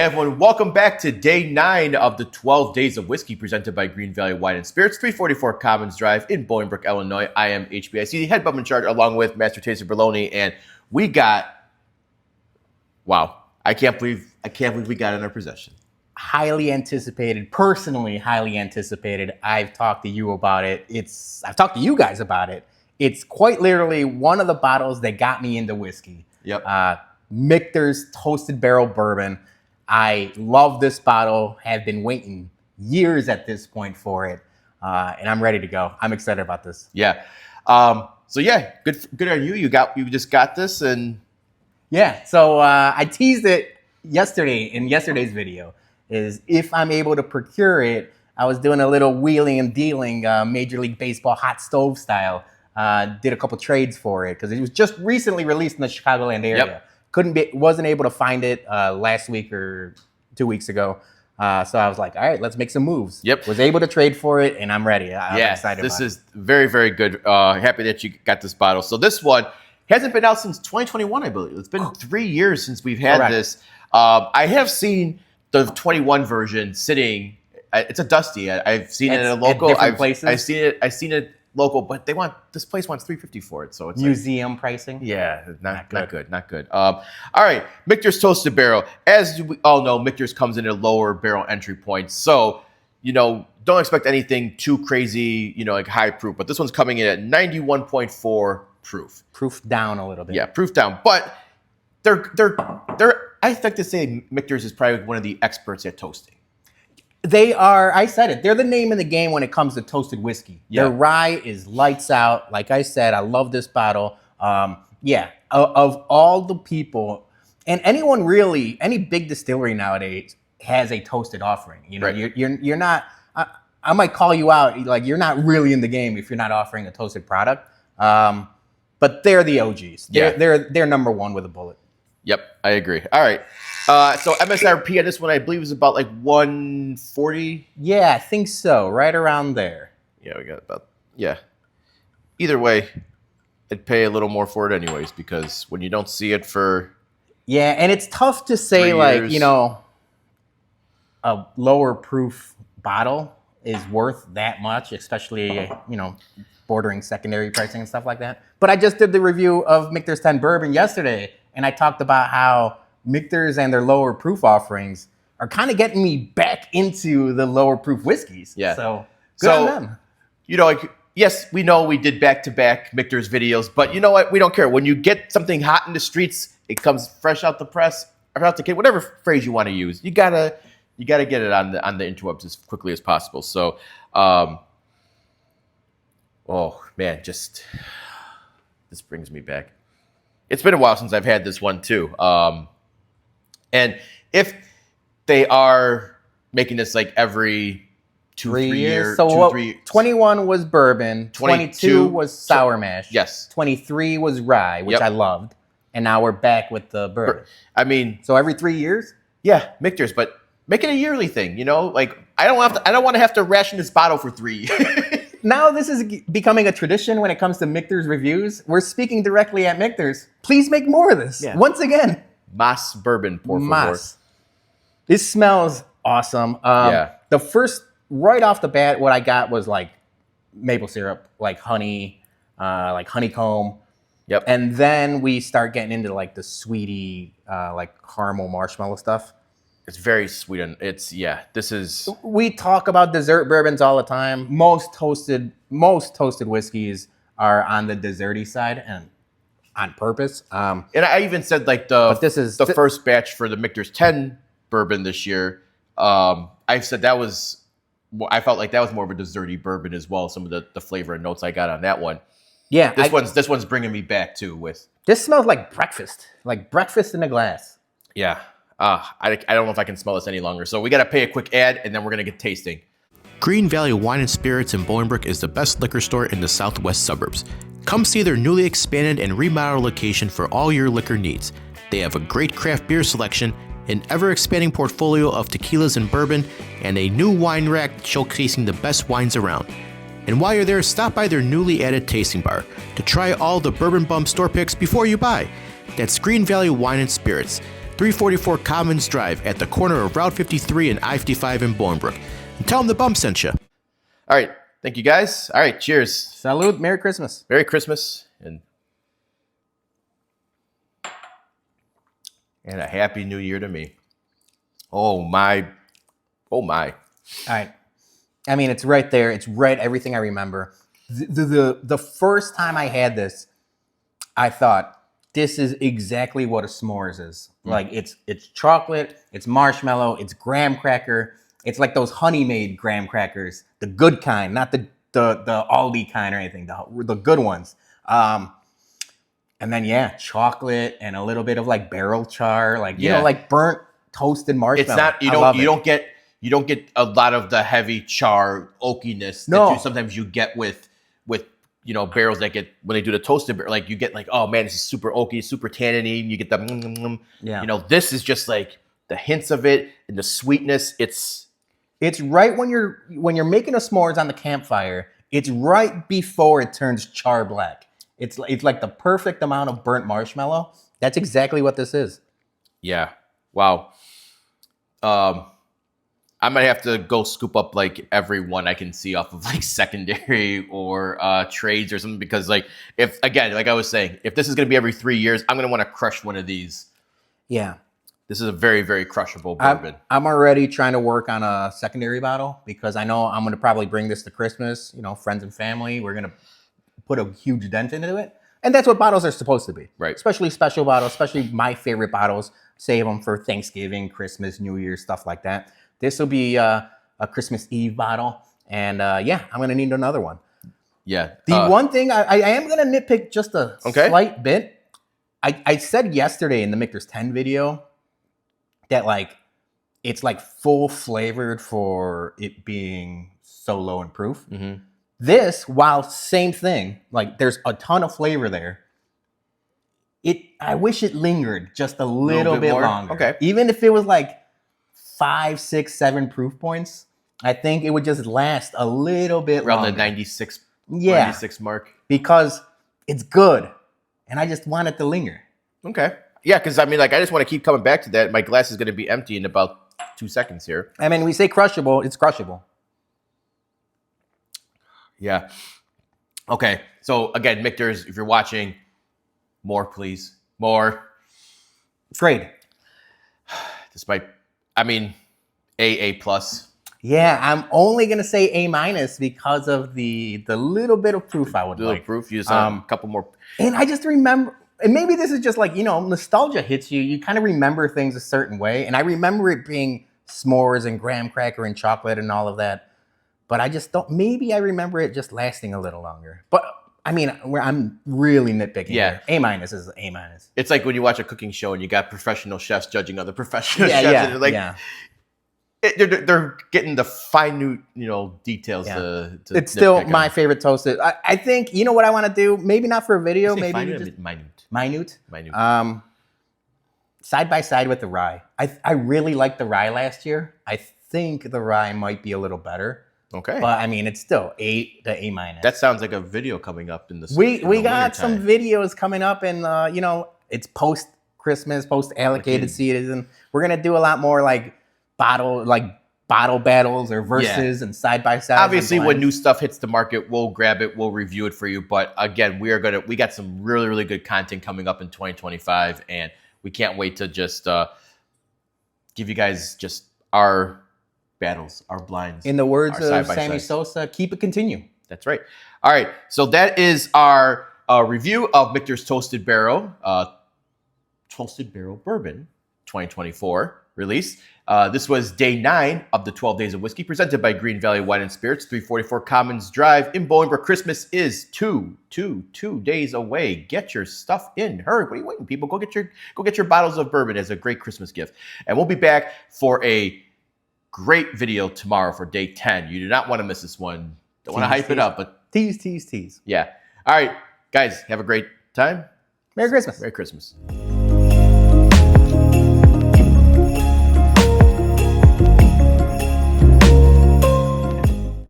everyone, welcome back to day 9 of the 12 Days of Whiskey presented by Greene Valley Wine Spirits, 344 Commons Drive in Bolingbrook, Illinois. I am HBIC, the head bum in charge, along with Master Taster Bologna, and we got, wow, I can't believe we got it in our possession. Highly anticipated, personally highly anticipated. I've talked to you about it. I've talked to you guys about it. It's quite literally one of the bottles that got me into whiskey. Yep. Michter's Toasted Barrel Bourbon. I love this bottle, have been waiting years at this point for it, and I'm ready to go. I'm excited about this. Yeah. So yeah, good on you. You just got this, and yeah. So I teased it yesterday in yesterday's video. Is if I'm able to procure it, I was doing a little wheeling and dealing, Major League Baseball hot stove style. Did a couple trades for it because it was just recently released in the Chicagoland area. Yep. Wasn't able to find it last week or 2 weeks ago. So I was like, all right, let's make some moves. Yep. Was able to trade for it, and I'm ready. I'm excited this about is very, very good. Happy that you got this bottle. So this one hasn't been out since 2021, I believe. It's been 3 years since we've had this. I have seen the 21 version sitting. It's a Dusty. I've seen it in a local. Places. I've seen it local, but this place wants $350 for it. So it's museum pricing. Yeah, not good. All right, Michter's Toasted Barrel. As we all know, Michter's comes in at lower barrel entry points. So, don't expect anything too crazy, like high proof. But this one's coming in at 91.4 proof. Proof down a little bit. Yeah, proof down. But they're I like to say Michter's is probably one of the experts at toasting. They are, I said it, they're the name in the game when it comes to toasted whiskey. Yeah. Their rye is lights out. Like I said, I love this bottle. Of all the people, and anyone really, any big distillery nowadays has a toasted offering. Right. You're not, I might call you out, like you're not really in the game if you're not offering a toasted product. But they're the OGs. They're number one with a bullet. Yep, I agree. All right. So MSRP on this one, I believe, is about like $140. Yeah, I think so. Right around there. Yeah, we got about, yeah. Either way, I'd pay a little more for it anyways, because when you don't see it for... Yeah, and it's tough to say a lower proof bottle is worth that much, especially, bordering secondary pricing and stuff like that. But I just did the review of Michter's 10 Bourbon yesterday, and I talked about how Michter's and their lower proof offerings are kind of getting me back into the lower proof whiskeys. Yeah. So good on them. Yes, we know we did back-to-back Michter's videos, but you know what? We don't care. When you get something hot in the streets, it comes fresh out the press, or out the kit, whatever phrase you want to use. You gotta get it on the interwebs as quickly as possible. So, oh man, this brings me back. It's been a while since I've had this one too. And if they are making this like every 3 years, so 21 was bourbon, 22 was sour mash, yes, 23 was rye, which I loved, and now we're back with the bourbon. I mean, so every 3 years, yeah, Michter's, but make it a yearly thing. Like I don't want to have to ration this bottle for 3 years. Now this is becoming a tradition when it comes to Michter's reviews. We're speaking directly at Michter's. Please make more of this. Yeah. Once again. Mas Bourbon, por favor. This smells awesome. The first, right off the bat, what I got was like maple syrup, like honey, like honeycomb. Yep. And then we start getting into like the sweetie, like caramel marshmallow stuff. It's very sweet, and this is... We talk about dessert bourbons all the time. Most toasted whiskeys are on the desserty side, and on purpose. And I even said like the first batch for the Michter's 10 bourbon this year. I said I felt like that was more of a desserty bourbon as well. Some of the flavor and notes I got on that one. Yeah, this one's bringing me back too. This smells like breakfast in a glass. Yeah. I don't know if I can smell this any longer. So we got to pay a quick ad, and then we're going to get tasting. Greene Valley Wine Spirits in Bolingbrook is the best liquor store in the southwest suburbs. Come see their newly expanded and remodeled location for all your liquor needs. They have a great craft beer selection, an ever-expanding portfolio of tequilas and bourbon, and a new wine rack showcasing the best wines around. And while you're there, stop by their newly added tasting bar to try all the Bourbon Bums store picks before you buy. That's Greene Valley Wine and Spirits. 344 Commons Drive at the corner of Route 53 and I-55 in Bolingbrook. And tell them the bump sent you. All right. Thank you, guys. All right. Cheers. Salud. Merry Christmas. Merry Christmas. And a Happy New Year to me. Oh, my. Oh, my. All right. I mean, it's right there. It's right. Everything I remember. The first time I had this, I thought, this is exactly what a s'mores is. Like, it's chocolate, it's marshmallow, it's graham cracker. It's like those honey-made graham crackers, the good kind, not the Aldi kind or anything, the good ones. And then, yeah, chocolate and a little bit of like barrel char, like, you know, like burnt toasted marshmallow. It's not, you don't get a lot of the heavy char oakiness that sometimes you get with barrels that get, when they do the toasted, like you get like, oh man, this is super oaky, super tanniny. You get the, this is just like the hints of it and the sweetness. It's right when you're making a s'mores on the campfire. It's right before it turns char black. It's like the perfect amount of burnt marshmallow. That's exactly what this is. Yeah. Wow. I might have to go scoop up like every one I can see off of like secondary or trades or something, because like if, again, like I was saying, if this is going to be every 3 years, I'm going to want to crush one of these. Yeah. This is a very, very crushable bourbon. I'm already trying to work on a secondary bottle because I know I'm going to probably bring this to Christmas, friends and family. We're going to put a huge dent into it. And that's what bottles are supposed to be. Right. Especially special bottles, especially my favorite bottles. Save them for Thanksgiving, Christmas, New Year's, stuff like that. This will be a Christmas Eve bottle. And I'm going to need another one. Yeah. The one thing I am going to nitpick just a slight bit. I said yesterday in the Michter's 10 video that like it's like full flavored for it being so low in proof. Mm-hmm. This, while same thing, like there's a ton of flavor there. I wish it lingered just a little bit longer. Okay. Even if it was like 5, 6, 7 proof points, I think it would just last a little bit around longer. The 96 mark. Because it's good. And I just want it to linger. Okay. Yeah, because I mean, like, I just want to keep coming back to that. My glass is going to be empty in about 2 seconds here. I mean, we say crushable, it's crushable. Yeah. Okay. So again, Michter's, if you're watching, more, please. More. Trade. Despite, I mean, AA plus. Yeah, I'm only gonna say A- because of the little bit of proof I would like. Little proof. You just a couple more. And I just remember, and maybe this is just like, nostalgia hits you. You kind of remember things a certain way. And I remember it being s'mores and graham cracker and chocolate and all of that. But I just don't, maybe I remember it just lasting a little longer. But I mean, I'm really nitpicking here. A- is A-. It's like when you watch a cooking show and you got professional chefs judging other professional chefs. And like, they're getting the fine, details. To it's still my favorite toasted. I think, you know what I want to do? Maybe not for a video. Maybe just minute. Side by side with the rye. I really liked the rye last year. I think the rye might be a little better. Okay. But I mean, it's still A to A-. That sounds like a video coming up in the We got some videos coming up, and it's post Christmas, post allocated season. We're gonna do a lot more like bottle battles or verses and side by side. Obviously, when new stuff hits the market, we'll grab it, we'll review it for you. But again, we got some really, really good content coming up in 2025, and we can't wait to just give you guys just our battles, our blinds. In the words of Sammy Sosa, keep it continue. That's right. All right. So that is our review of Michter's Toasted Barrel Bourbon 2024 release. This was day 9 of the 12 Days of Whiskey presented by Greene Valley Wine and Spirits, 344 Commons Drive in Bolingbrook. Christmas is two days away. Get your stuff in. Hurry. What are you waiting, people? Go get your bottles of bourbon as a great Christmas gift. And we'll be back for a great video tomorrow for day 10. You do not want to miss this one. Don't want to hype it up, but tease. Yeah. All right, guys, have a great time. Merry Christmas. Merry Christmas.